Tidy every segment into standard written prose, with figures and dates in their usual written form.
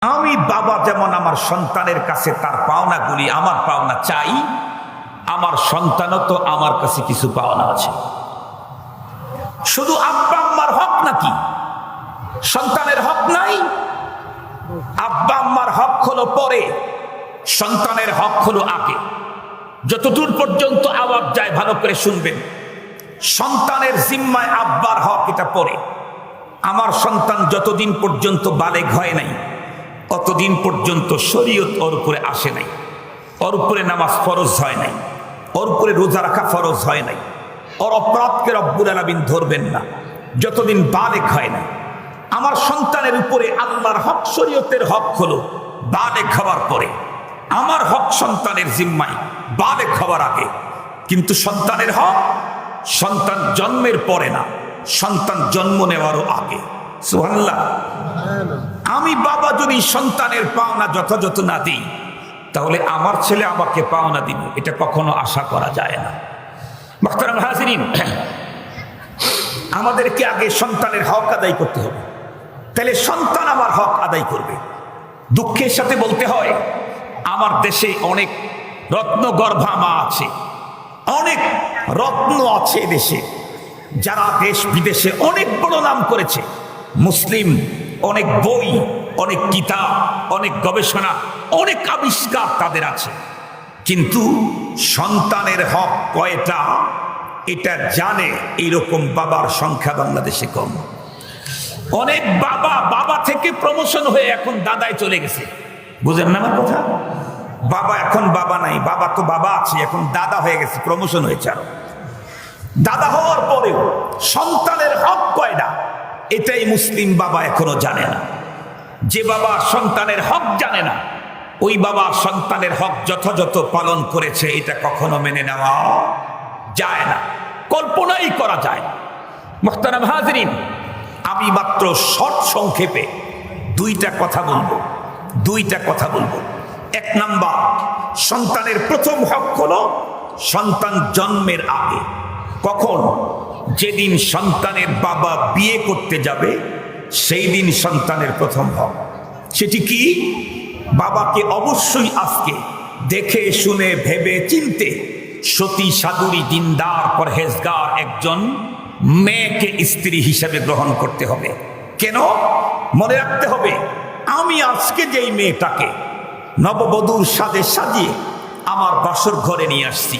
আমি বাবা যেমন আমার সন্তানের কাছে তার পাওনাগুলি আমার পাওনা চাই, আমার সন্তানও তো আমার কাছে কিছু পাওনা আছে। শুধু আব্বা আম্মার হক নাকি সন্তানের হক নাই? আব্বা আম্মার হক হলো পরে, সন্তানের হক হলো আগে। যতদূর পর্যন্ত আওয়াজ যায় ভালো করে শুনবেন। সন্তানের জিম্মায় আব্বার হক, এটা পরে। আমার সন্তান যতদিন পর্যন্ত বালেগ হয় নাই ততদিন পর্যন্ত শরীয়ত ওর উপরে আসে নাই, ওর উপরে নামাজ ফরজ হয় নাই, ওর উপরে রোজা রাখা ফরজ হয় নাই, ওর অপরাধকে রব্বুল আলামিন ধরবেন না যতদিন বালেগ হয় না। আমার সন্তানের উপরে আল্লাহর হক, শরীয়তের হক হলো বালেগ হওয়ার পরে। আমার হক সন্তানের জিম্মায় বালেগ হওয়ার আগে। কিন্তু সন্তানের হক সন্তান জন্মের পরে না, সন্তান জন্ম নেওয়ারও আগে। সুবহানাল্লাহ। আমি বাবা যদি সন্তানের পাওনা যথাযথ না দিই, তাহলে আমার ছেলে আমাকে পাওনা দিবে, এটা কখনো আশা করা যায় না। মুহতারাম হাজিরিন, আমাদেরকে আগে সন্তানের হক আদায় করতে হবে, তাহলে সন্তান আমার হক আদায় করবে। দুঃখের সাথে বলতে হয়, আমার দেশে অনেক রত্নগর্ভা মা আছে, অনেক রত্ন আছে দেশে, যারা দেশ বিদেশে অনেক বড় নাম করেছে। মুসলিম অনেক বই, অনেক কিতাব, অনেক গবেষণা, অনেক আবিষ্কার তাদের আছে, কিন্তু সন্তানের হক কয়টা এটা জানে এইরকম বাবার সংখ্যা বাংলাদেশে কম। অনেক বাবা বাবা থেকে প্রমোশন হয়ে এখন দাদায় চলে গেছে। বুঝেন না আমার কথা? বাবা এখন বাবা নাই, বাবা তো বাবা আছে, এখন দাদা হয়ে গেছে, প্রমোশন হয়েছে। আরো দাদা হওয়ার পরেও সন্তানের হক কয়টা এটাই মুসলিম বাবা এখনো জানে না। যে বাবা সন্তানের হক জানে না, ওই বাবা সন্তানের হক যথাযথ পালন করেছে এটা কখনো মেনে নেওয়া যায় না, কল্পনাই করা যায় না। মুহতারাম হাজিরিন, আমি মাত্র শর্ট সংক্ষেপে দুইটা কথা বলবো। এক নাম্বার, সন্তানের প্রথম হক হলো সন্তান জন্মের আগে। কখন? যেদিন সন্তানের বাবা বিয়ে করতে যাবে সেই দিন সন্তানের প্রথম হক। সেটি কি? বাবাকে অবশ্যই আজকে দেখে শুনে ভেবে চিনতে সতী সাধুরী দিনদার পরহেজগার একজন মেয়েকে স্ত্রী হিসেবে গ্রহণ করতে হবে। কেন? মনে রাখতে হবে, আমি আজকে যেই মেয়েটাকে নববধূর সাজে সাজিয়ে আমার বাসর ঘরে নিয়ে আসছি,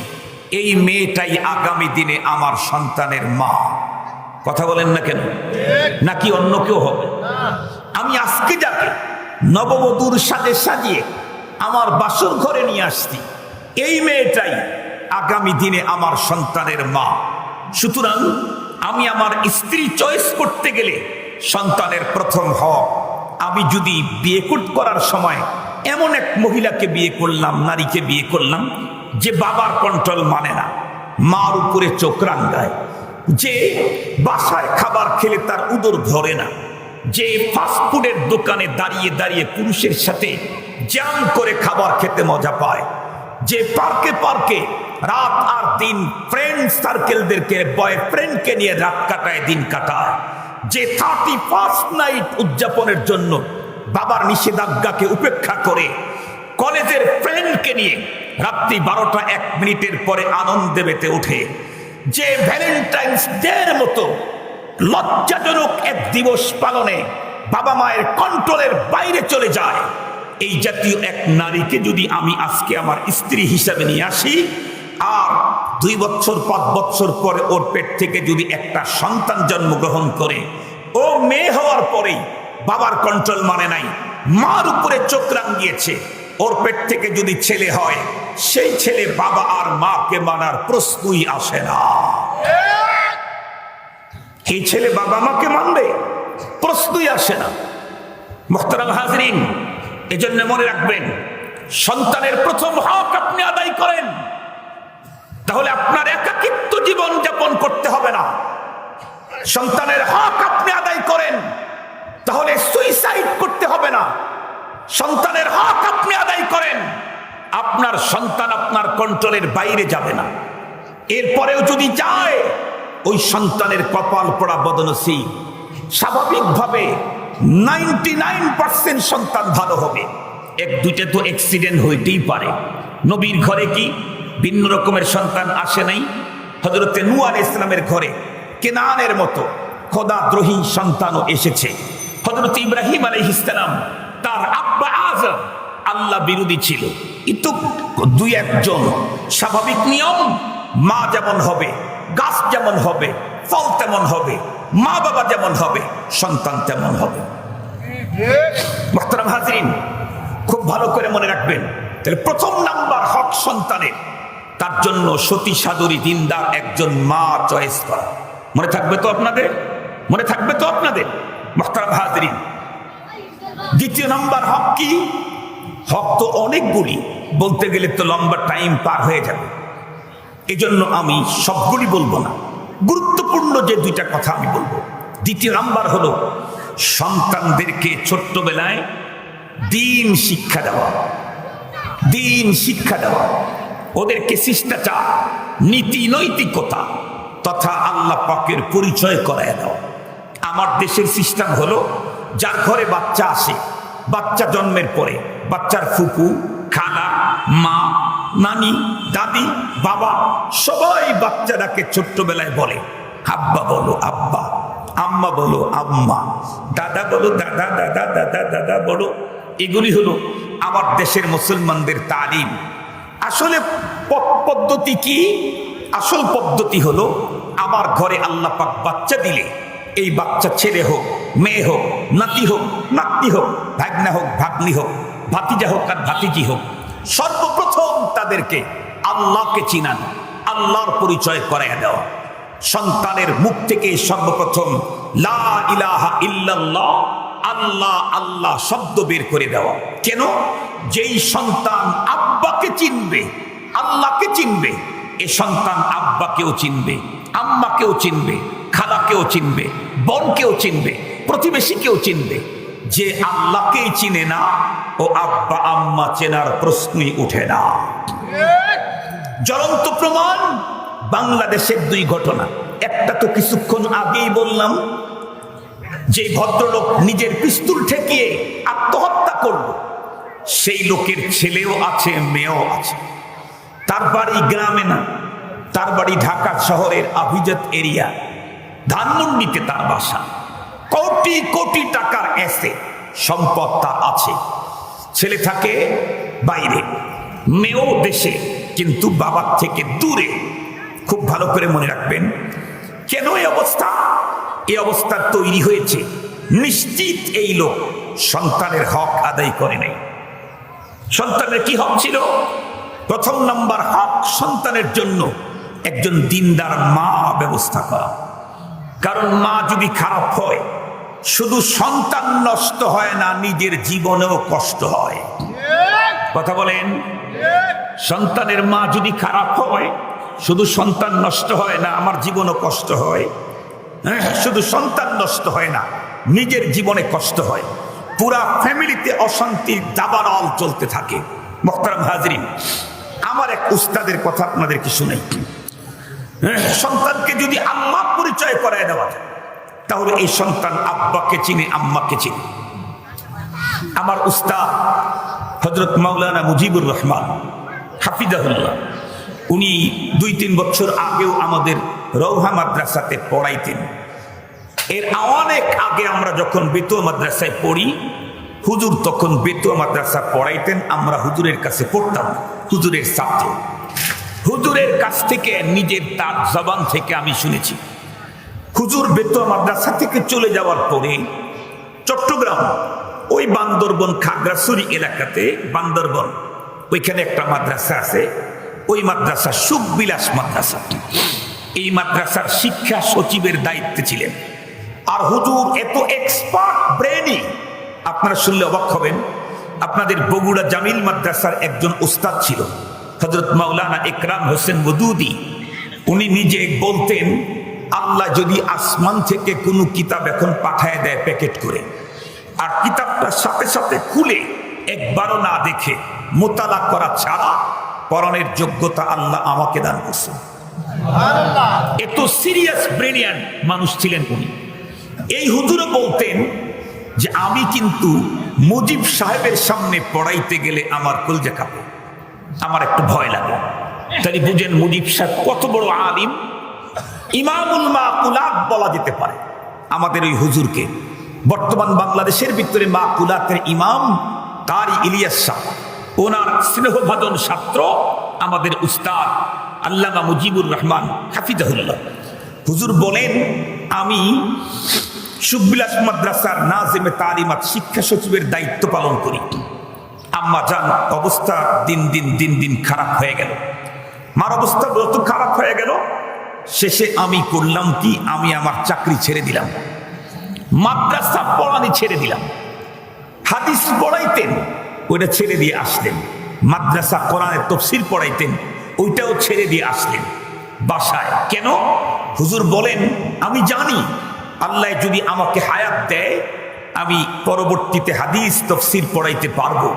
এই মেয়েটাই আগামী দিনে আমার সন্তানের মা। কথা বলেন না কেন? নাকি অন্য কেউ হবে? আমি আজকে যাকে নববধূর সাজে সাজিয়ে আমার বাসর ঘরে নিয়ে আসছি, এই মেয়েটাই আগামী দিনে আমার সন্তানের মা। সুতরাং আমি আমার স্ত্রী চয়েস করতে গেলে সন্তানের প্রথম হক, আমি যদি বিয়ে করার সময় এমন এক মহিলাকে বিয়ে করলাম, নারীকে বিয়ে করলাম যে বাবার কন্ট্রোল মানে না, মার উপরে চোখ রাঙায়, যে বাসায় খাবার খেলে তার উদর ভরে না, যে ফাস্টফুডের দোকানে দাঁড়িয়ে দাঁড়িয়ে পুরুষের সাথে জ্যাম করে খাবার খেতে মজা পায়, যে পার্কে পার্কে রাত আর দিন ফ্রেন্ড সার্কেলদেরকে বয়ফ্রেন্ডকে নিয়ে রাত কাটায়, দিন কাটায়, যে 31st নাইট উদযাপনের জন্য বাবার নিষেধাজ্ঞাকে উপেক্ষা করে কলেজের ফ্রেন্ডকে নিয়ে রাত্রি 12টা 1 মিনিটের পরে আনন্দে মেতে ওঠে, যে ভ্যালেন্টাইন্স ডের মতো লজ্জাজনক এক দিবস পালনে বাবা মায়ের কন্ট্রোলের বাইরে চলে যায়, এই জাতীয় এক নারীকে যদি আমি আজকে আমার স্ত্রী হিসাবে নিয়ে আসি, আর 2 বছর 5 বছর পরে ওর পেট থেকে যদি একটা সন্তান জন্মগ্রহণ করে, ও মেয়ে হওয়ার পরেই বাবার কন্ট্রোল মানে নাই, মার উপরে চোখ রাঙিয়েছে, ওর পেট থেকে যদি ছেলে হয়, সেই ছেলে বাবা আর মাকে মানার প্রশ্নই আসে না। এই ছেলে বাবা মাকে মানবে? প্রশ্নই আসে না। মুহতারাম হাজিরিন, এজন্য মনে রাখবেন, সন্তানের প্রথম হক আপনি আদায় করেন, তাহলে আপনার একাকিত্ব জীবন যাপন করতে হবে না। সন্তানের হক আপনি আদায় করেন, তাহলে সুইসাইড করতে হবে না। সন্তানের হক আপনি আদায় করেন, আপনার সন্তান আপনার কন্ট্রোলের বাইরে যাবে না। এরপরেও যদি যায়, ওই সন্তানের কপাল পোড়া বদনসিব। স্বাভাবিকভাবে 99% সন্তান ভালো হবে। এক দুইটা তো অ্যাক্সিডেন্ট হইতেই পারে। নবীর ঘরে কি ভিন্ন রকমের সন্তান আসে নাই? হযরতে নূহ আলাইহিস সালামের ঘরে কেনানের মতো খোদাদ্রোহী সন্তানও এসেছে। হযরত ইব্রাহিম আলাইহিস সালাম তার আব্বা আজম আল্লাহ বিরোধী ছিল, কিন্তু দুই একজন স্বাভাবিক নিয়ম, মা যেমন হবে, গাছ যেমন হবে, ফল তেমন হবে, মা বাবা যেমন হবে, সন্তান তেমন হবে। মুহতারাম হাজরিন, খুব ভালো করে মনে রাখবেন। তাহলে প্রথম নাম্বার হক সন্তানের, তার জন্য সতী সাদরী দিনদার একজন মা চয়েস করা। মনে থাকবে তো আপনাদের? মনে থাকবে তো আপনাদের? মুহতারাম হাজরিন, দ্বিতীয় নাম্বার হক কি? হক তো অনেকগুলি, বলতে গেলে তো লম্বা টাইম পার হয়ে যাবে, এজন্য আমি সবগুলি বলবো না, গুরুত্বপূর্ণ যে দুইটা কথা আমি বলবো। দ্বিতীয় নাম্বার হলো সন্তানদেরকে ছোট্টবেলায় দ্বীন শিক্ষা দেওয়া। দ্বীন শিক্ষা দেওয়া, ওদেরকে শিষ্টাচার, নীতি নৈতিকতা তথা আল্লাহ পাকের পরিচয় করায় দেওয়া। আমার দেশের সিস্টেম হলো, যার ঘরে বাচ্চা আসে, বাচ্চা জন্মের পরে বাচ্চার ফুপু, খালা, মা, নানি, দাদি, বাবা সবাই বাচ্চাটাকে ছোট্টবেলায় বলে আব্বা বলো আব্বা, আম্মা বলো আম্মা, দাদা বলো দাদা, দাদা দাদা দাদা বলো। এগুলি হলো আমার দেশের মুসলমানদের তালিম। আসলে পদ্ধতি কি? আসল পদ্ধতি হলো, আমার ঘরে আল্লাহ পাক বাচ্চা দিলে এই বাচ্চা ছেলে হোক, মেয়ে হোক, নাতি হোক, নাতনি হোক, ভাগনা হোক, ভাগ্নি হোক, ভাতিজা হোক আর ভাতিজি হোক, সর্বপ্রথম তাদেরকে আল্লাহকে চিনানো, আল্লাহর পরিচয় করাইয়া দেওয়া। সন্তানের মুখ থেকে সর্বপ্রথম লা ইলাহা ইল্লাল্লাহ, আল্লাহ আল্লাহ শব্দ বের করে দেওয়া। কেন? যেই সন্তান আব্বাকে চিনবে, আল্লাহকে চিনবে, এ সন্তান আব্বাকেও চিনবে, আম্মাকেও চিনবে, খালাকেও চিনবে, বোনকেও চিনবে, প্রতিবেশীকেও চিনবে। যে আল্লাহকেই চিনে না, ও আব্বা আম্মা চেনার প্রশ্নই উঠে না। জ্বলন্ত প্রমাণ বাংলাদেশের দুই ঘটনা। একটা তো কিছুক্ষণ আগেই বললাম, যে ভদ্রলোক নিজের পিস্তল ঠেকিয়ে আত্মহত্যা করল, সেই লোকের ছেলেও আছে, মেয়েও আছে। তার বাড়ি গ্রামে না, তার বাড়ি ঢাকা শহরের অভিজাত এরিয়া, ধানমন্ডিতে তার বাসা। কোটি কোটি টাকার এসে সম্পদ তার আছে। ছেলে থাকে বাইরে, মেয়েও দেশে, কিন্তু বাবার থেকে দূরে। খুব ভালো করে মনে রাখবেন, কেন এই অবস্থা? এই অবস্থা তৈরি হয়েছে, নিশ্চিত এই লোক সন্তানের হক আদায় করে নাই। সন্তানের কি হক ছিল? প্রথম নাম্বার হক সন্তানের জন্য একজন দিনদার মা ব্যবস্থা করা। কারণ মা যদি খারাপ হয়, শুধু সন্তান নষ্ট হয় না, নিজের জীবনেও কষ্ট হয়। কথা বলেন? সন্তানের মা যদি খারাপ হয়, শুধু সন্তান নষ্ট হয় না, আমার জীবনও কষ্ট হয়। শুধু সন্তান নষ্ট হয় না, নিজের জীবনে কষ্ট হয়, পুরা ফ্যামিলিতে অশান্তির দাবানল চলতে থাকে। মুহতারাম হাজরিন, আমার এক উস্তাদের কথা আপনাদেরকে শুনাই। সন্তানকে যদি আম্মা পরিচয় করায় দেওয়া যায়, তাহলে এই সন্তান আব্বাকে চিনে, আম্মাকে চিনে। আমার উস্তাদ হযরত মাওলানা মুজিবুর রহমান হাফিজাহুল্লাহ, উনি 2-3 বছর আগেও আমাদের রৌহা মাদ্রাসাতে পড়াইতেন। এর অনেক আগে আমরা যখন বেতুয়া মাদ্রাসায় পড়ি, হুজুর তখন বেতুয়া মাদ্রাসা পড়াইতেন, আমরা হুজুরের কাছে পড়তাম, হুজুরের ছাত্র। হুজুরের কাছ থেকে নিজের তার জবান থেকে আমি শুনেছি, হুজুর বেতুয়া মাদ্রাসা থেকে চলে যাওয়ার পরে চট্টগ্রাম ওই বান্দরবন খাগড়াছড়ি এলাকাতে, বান্দরবন ওইখানে একটা মাদ্রাসা আছে, ওই মাদ্রাসা সুখবিলাস মাদ্রাসা। এই মাদ্রাসার শিক্ষা সচিবের দায়িত্বে ছিলেন। আর হুজুর এত এক্সপার্ট ব্রেনি, আপনারা শুনলে অবাক হবেন। আপনাদের বগুড়া জামিল মাদ্রাসার একজন উস্তাদ ছিল হযরত মাওলানা ইকরাম হোসেন ওদুদি। উনি নিজে বলতেন, আল্লাহ যদি আসমান থেকে কোনো কিতাব এখন পাঠায় দেয় প্যাকেট করে, আর কিতাবটার সাথে সাথে খুলে একবারও না দেখে মোতালা করা ছাড়া পড়ানোর যোগ্যতা আল্লাহ আমাকে দান করছেন। এত সিরিয়াস ব্রিলিয়ান্ট মানুষ ছিলেন উনি। এই হুজুরও বলতেন, যে আমি কিন্তু মুজিব সাহেবের সামনে পড়াইতে গেলে আমার কলজা কাঁপে, আমার একটু ভয় লাগে। তাহলে বুঝেন মুজিব সাহেব কত বড় আলিম, ইমামুল মাকুলাত বলা যেতে পারে আমাদের ওই হুজুরকে। বর্তমান বাংলাদেশের ভিতরে মাকুলাতের ইমাম কারি ইলিয়াস শাহ, ওনার স্নেহভাজন ছাত্র আমাদের উস্তাদ আল্লামা মুজিবুর রহমান হাফিজাহুল্লাহ। হুজুর বলেন, আমি সুবিলাস মাদ্রাসার নাজিমে তালিমাত শিক্ষা সচিবের দায়িত্ব পালন করি। আম্মা জান অবস্থা দিন দিন খারাপ হয়ে গেল, মার অবস্থা যত খারাপ হয়ে গেল, শেষে আমি করলাম কি, আমি আমার চাকরি ছেড়ে দিলাম, মাদ্রাসা পড়ানি ছেড়ে দিলাম। হাদিস পড়াইতেন, ওইটা ছেড়ে দিয়ে আসলেন। মাদ্রাসা কোরআনের তাফসীর পড়াইতেন, ওইটাও ছেড়ে দিয়ে আসলেন বাসায়। কেন? হুজুর বলেন, আমি জানি আল্লাহ যদি আমাকে হায়াত দেয় আমি পরবর্তীতে হাদিস তাফসীর পড়াইতে পারবো,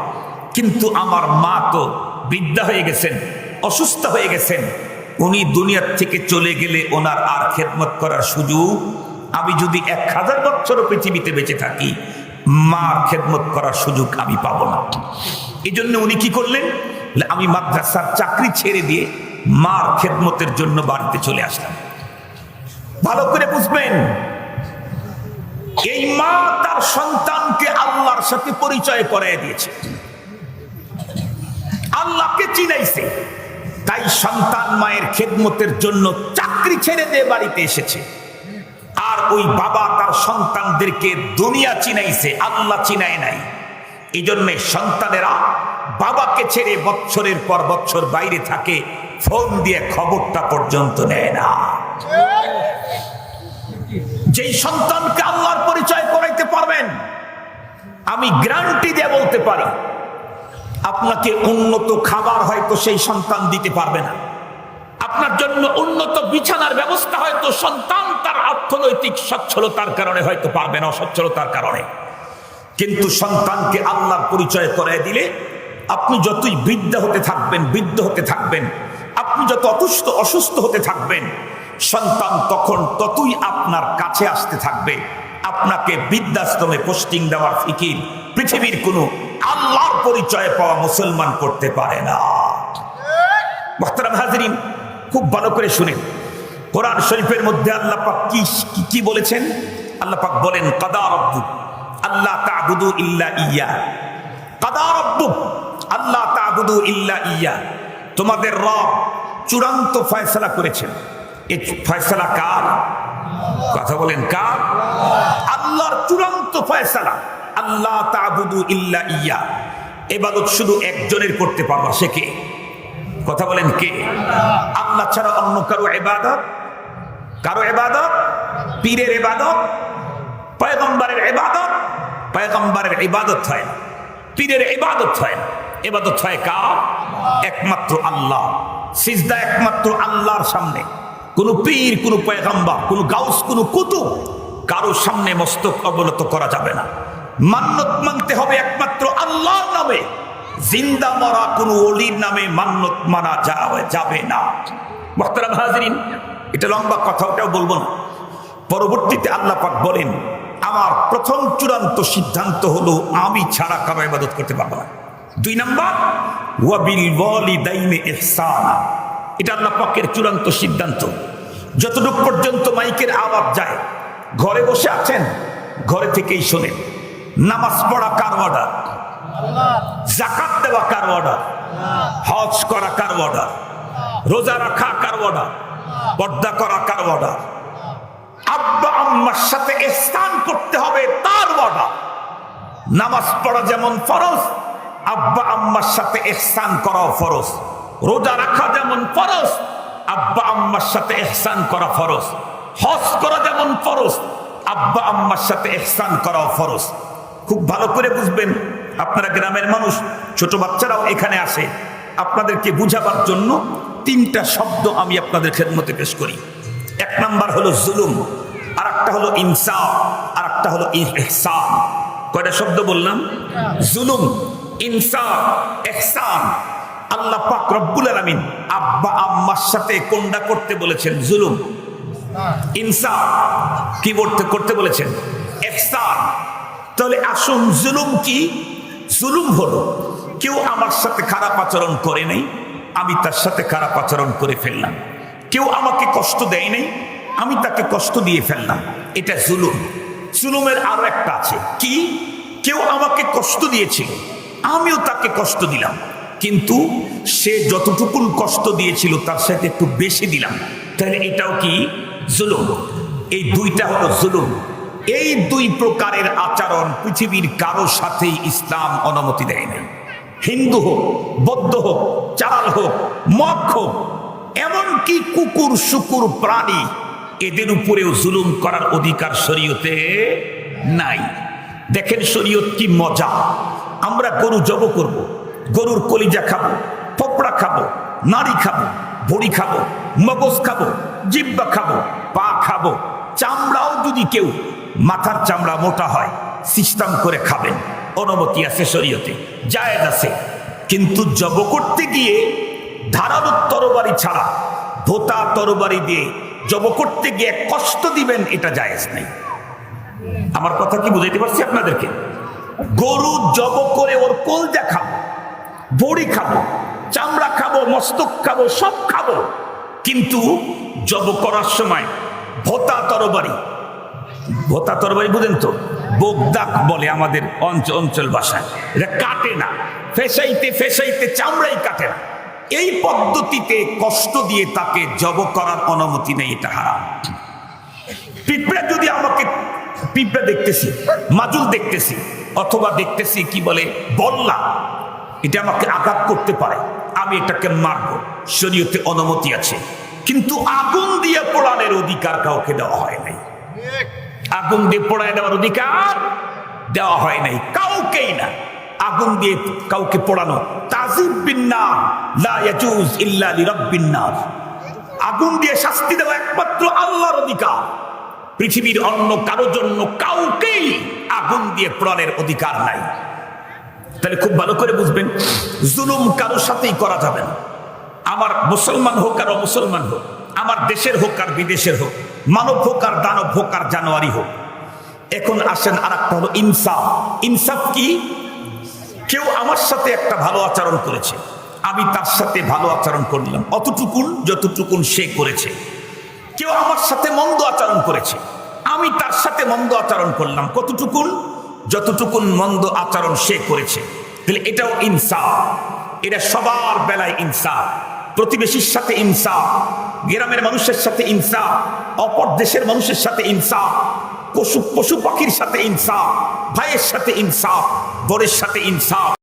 কিন্তু আমার মা তো বৃদ্ধা হয়ে গেছেন, অসুস্থ হয়ে গেছেন, উনি দুনিয়ার থেকে চলে গেলে ওনার আর খেদমত করার সুযোগ, আমি যদি 1000 বছরও পৃথিবীতে বেঁচে থাকি মার খেদমত করার সুযোগ আমি পাবো না। এই জন্য উনি কি করলেন, আমি মাদ্রাসার চাকরি ছেড়ে দিয়ে মার খেদমতের জন্য বাড়িতে চলে আসলাম। ভালো করে বুঝবেন, এই মা তার সন্তানকে আল্লাহর সাথে পরিচয় করায় দিয়েছে, আল্লাহকে চিনাইছে, তাই সন্তান মায়ের খেদমতের জন্য চাকরি ছেড়ে দিয়ে বাড়িতে এসেছে। আর ওই বাবা তার সন্তানদেরকে দুনিয়া চিনাইছে, আল্লাহ চিনায় নাই। এই জন্যে সন্তানেরা বাবাকে ছেড়ে বছরের পর বছর বাইরে থাকে, ফোন দিয়ে খবরটা পর্যন্ত নেয় না। যেই সন্তানকে আল্লাহর পরিচয় করাইতে পারবেন, আমি গ্যারান্টি দিয়ে বলতে পারি আপনাকে উন্নত খাবার হয়তো সেই সন্তান দিতে পারবে না, আপনার জন্য উন্নত বিছানার ব্যবস্থা হয়তো সন্তান তার অর্থনৈতিক সচ্ছলতার কারণে হয়তো পারবে না, অসচ্ছলতার কারণে। কিন্তু সন্তানকে আল্লাহর পরিচয় করায় দিলে আপনি যতই বৃদ্ধ হতে থাকবেন, আপনি যত অসুস্থ হতে থাকবেন, সন্তান তখন ততই আপনার কাছে আসতে থাকবে। আপনাকে বৃদ্ধাশ্রমে পোস্টিং দেওয়ার ফিকির পৃথিবীর কোনো আল্লাহর পরিচয় পাওয়া মুসলমান করতে পারে না। মুহতারাম হাজিরিন, খুব ভালো করে শুনেন, কোরআন শরীফের মধ্যে আল্লাহ পাক কি বলেছেন? আল্লাহ পাক বলেন, কাদা রাব্বুক আল্লাহ তা'বুদু ইল্লা ইয়্যা। কাদা রাব্বুক আল্লাহ তা'বুদু ইল্লা ইয়্যা, তোমাদের রব চূড়ান্ত ফয়সালা করেছেন। এই ফয়সালা কার? কথা বলেন, কার? আল্লাহর চূড়ান্ত ফয়সালা, আল্লাহ তা'বুদু ইল্লা ইয়্যা। ইবাদত শুধু একজনের করতে পারবা, সে কে? কথা বলেন, কে? আল্লাহ ছাড়া অন্য কারো ইবাদত, পীরের ইবাদত, পয়গম্বরের ইবাদত হয় না, পীরের ইবাদত হয় না। ইবাদত হয় কার? একমাত্র আল্লাহ। সিজদা একমাত্র আল্লাহর সামনে। কোন পীর, কোন পয়গম্বর, কোন গাউস, কোন কুতুব কারো সামনে মস্তক অবনত করা যাবে না। মান্নত মানতে হবে একমাত্র আল্লাহর নামে। জিন্দা মরা কোন ওলির নামে মান্নত মানা যাবে না। মুহতারাম হাজিরিন, এটা লম্বা কথা, ওটাও বলবো না। পরবর্তীতে আল্লাহ পাক বলেন, আমার প্রথম চূড়ান্ত সিদ্ধান্ত হলো আমি ছাড়া কারো ইবাদত করতে পারবো না। 2 নাম্বার, ওয়া বিল ওয়ালিদাইনি ইহসানা। এটা আল্লাহ পাকের চূড়ান্ত সিদ্ধান্ত। যতটুক পর্যন্ত মাইকের আওয়াজ যায়, ঘরে বসে আছেন, ঘরে থেকেই শোনেন। নামাজ পড়া কার অর্ডার? যাকাত দেওয়া কার অর্ডার? হজ করা কার অর্ডার? রোজা রাখা কার অর্ডার? পর্দা করা কার অর্ডার? আব্বা আম্মার সাথে ইহসান করতে হবে তার অর্ডার। নামাজ পড়া যেমন ফরজ, আব্বা আম্মার সাথে ইহসান করাও ফরজ। রোজা রাখা যেমন ফরজ, আব্বা আম্মার সাথে ইহসান করা ফরজ। হজ করা যেমন ফরজ, আব্বা আম্মার সাথে ইহসান করাও ফরজ। খুব ভালো করে বুঝবেন, আপনারা গ্রামের মানুষ, ছোট বাচ্চারাও এখানে আসে, আপনাদেরকে বুঝাবার জন্য 3টা শব্দ আমি আপনাদের খেদমতে পেশ করি। 1 নাম্বার হলো জুলুম, আর একটা হলো ইনসাফ, আর একটা হলো ইহসান। কয়টা শব্দ বললাম? জুলুম, ইনসাফ, ইহসান। আল্লাহ পাক রব্বুল আলামিন আব্বা আম্মার সাথে কোনটা করতে বলেছেন? জুলুম। ইনসাফ কি করতে বলেছেন? ইহসান। তাহলে আসুন, জুলুম কি? জুলুম হলো কেউ আমার সাথে খারাপ আচরণ করে নাই, আমি তার সাথে খারাপ আচরণ করে ফেললাম। কেউ আমাকে কষ্ট দেয় নাই, আমি তাকে কষ্ট দিয়ে ফেললাম, এটা জুলুম। জুলুমের আরো একটা আছে, কি? কেউ আমাকে কষ্ট দিয়েছিল, আমিও তাকে কষ্ট দিলাম, কিন্তু সে যতটুকুন কষ্ট দিয়েছিল তার সাথে একটু বেশি দিলাম, তাহলে এটাও কি? জুলুম। এই দুইটা হলো জুলুম। এই দুই প্রকারের আচরণ পৃথিবীর কারো সাথেই ইসলাম অনুমতি দেয় না। হিন্দু হোক, বৌদ্ধ হোক, চারাল হোক, মগ হোক, এমনকি কুকুর শুকুর প্রাণী, এদের উপরেও জুলুম করার অধিকার শরীয়তে নাই। দেখেন শরীয়ত কি মজা। আমরা গরু জব করব, গরুর কলিজা খাবো, পোপড়া খাবো, নাড়ি খাবো, বড়ি খাবো, মগজ খাবো, জিব্বা খাবো, পা খাবো, চামড়াও যদি কেউ মাথার চামড়া মোটা হয় সিস্টেম করে খাবেন, অনুমতি আছে শরীয়তে, জায়েজ আছে। কিন্তু জব করতে গিয়ে ধারালো তরবারি ছাড়া ভোতা তরবারি দিয়ে জব করতে গিয়ে কষ্ট দিবেন, এটা জায়েজ নাই। আমার কথা কি বুঝাইতে পারছি আপনাদেরকে? গরু জব করে ওর কলজা খাবো, বড়ি খাবো, চামড়া খাবো, মস্তক খাবো, সব খাবো, কিন্তু জব করার সময় ভোতা তরবারি, ভোতা তরবারি বুঝেন তো, বোগদাক বলে আমাদের অঞ্চল ভাষায়, এটা কাটে না, ফেসাইতে ফেসাইতে চামড়াই কাটে না, এই পদ্ধতিতে কষ্ট দিয়ে তাকে জব করার অনুমতি নেই, এটা হারাম। পিঁপড়া যদি আমাকে, পিঁপড়া দেখতেছি, মাজুল দেখতেছি, অথবা দেখতেছি কি বলে বল্লা, এটা আমাকে আঘাত করতে পারে, আমি এটাকে মারবো, শরীয়তে অনুমতি আছে। কিন্তু আগুন দিয়ে পোড়ানোর অধিকার কাউকে দেওয়া হয় নাই। আগুন দিয়ে পোড়ায় দেওয়ার অধিকার দেওয়া হয় নাই কাউকেই না। আগুন দিয়ে কাউকে পোড়ানো তাযিব বিন্নার লা ইয়াজুজ ইল্লা লিরাব্বিন নার। আগুন দিয়ে শাস্তি দেওয়া একমাত্র আল্লাহর অধিকার, পৃথিবীর অন্য কারো জন্য কাউকেই আগুন দিয়ে পোড়ানোর অধিকার নাই। তাহলে খুব ভালো করে বুঝবেন, জুলুম কারো সাথেই করা যাবে না। আমার মুসলমান হোক আর অমুসলমান হোক, আমার দেশের হোক আর বিদেশের হোক, মানব হোক আর দানব হোক আর জানোয়ারি হোক। এখন আসেন আর একটা হলো ইনসাফ। ইনসাফ কি? কেউ আমার সাথে একটা ভালো আচরণ করেছে, আমি তার সাথে ভালো আচরণ করলাম অতটুকুন যতটুকুন সে করেছে। কেউ আমার সাথে মন্দ আচরণ করেছে, আমি তার সাথে মন্দ আচরণ করলাম কতটুকুন যতটুকুন মন্দ আচরণ সে করেছে। তাহলে এটাও ইনসাফ। এটা সবার বেলায় ইনসাফ, প্রতিবেশীর সাথে ইনসাফ, গ্রামের মানুষের সাথে ইনসাফ, অপর দেশের মানুষের সাথে ইনসাফ, পশু পাখির সাথে ইনসাফ, ভাইয়ের সাথে ইনসাফ, বরের সাথে ইনসাফ।